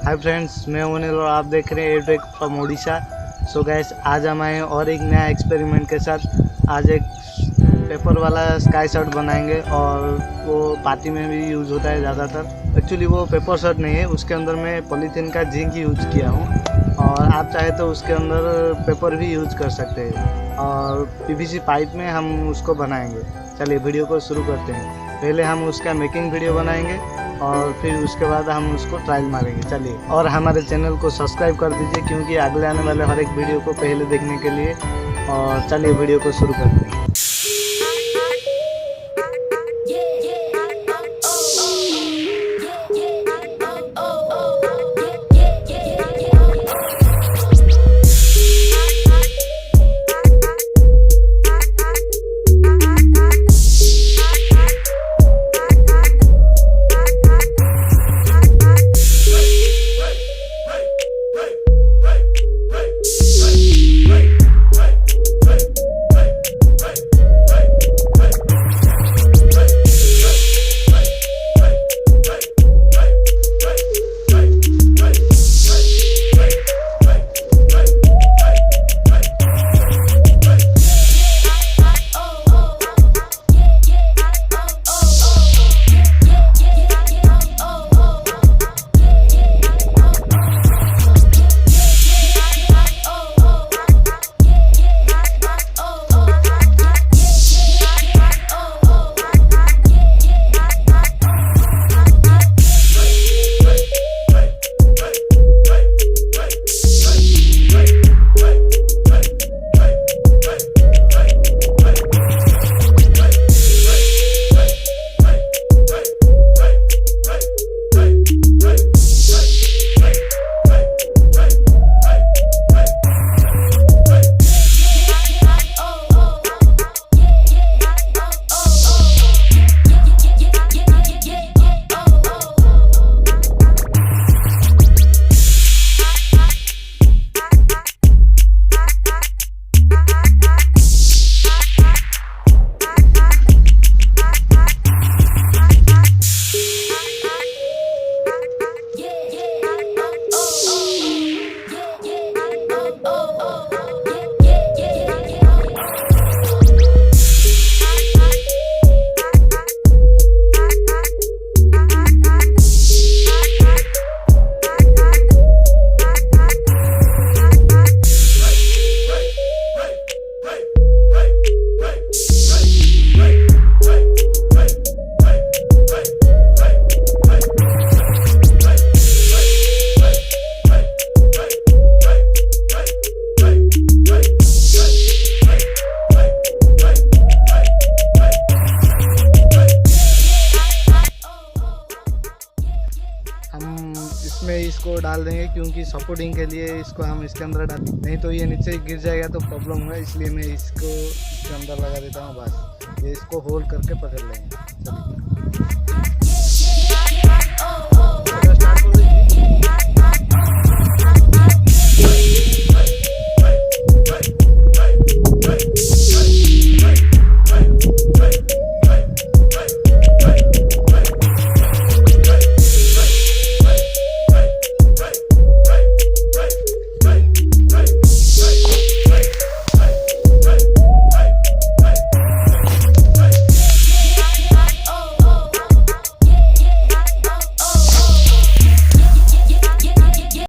Hi friends, मैं अनिल और आप देख रहे हैं a2hack from Odisha. So gas, आज हम आए और एक नया एक्सपेरिमेंट के साथ। आज एक पेपर वाला स्काई शर्ट बनाएंगे और वो पार्टी में भी यूज़ होता है ज़्यादातर। एक्चुअली वो पेपर शर्ट नहीं है, उसके अंदर मैं पॉलीथीन का जिंक यूज किया हूँ और आप चाहे तो उसके अंदर पेपर भी यूज कर सकते हैं और पीवीसी पाइप में हम उसको बनाएंगे। चलिए वीडियो को शुरू करते हैं। पहले हम उसका मेकिंग वीडियो बनाएंगे और फिर उसके बाद हम उसको ट्रायल मारेंगे। चलिए, और हमारे चैनल को सब्सक्राइब कर दीजिए क्योंकि अगले आने वाले हर एक वीडियो को पहले देखने के लिए। और चलिए वीडियो को शुरू करते हैं। हम इसमें इसको डाल देंगे क्योंकि सपोर्टिंग के लिए इसको हम इसके अंदर डाल, नहीं तो ये नीचे गिर जाएगा तो प्रॉब्लम होगा। इसलिए मैं इसको इसके अंदर लगा देता हूँ। बस ये इसको होल्ड करके पकड़ लेंगे। चलिए।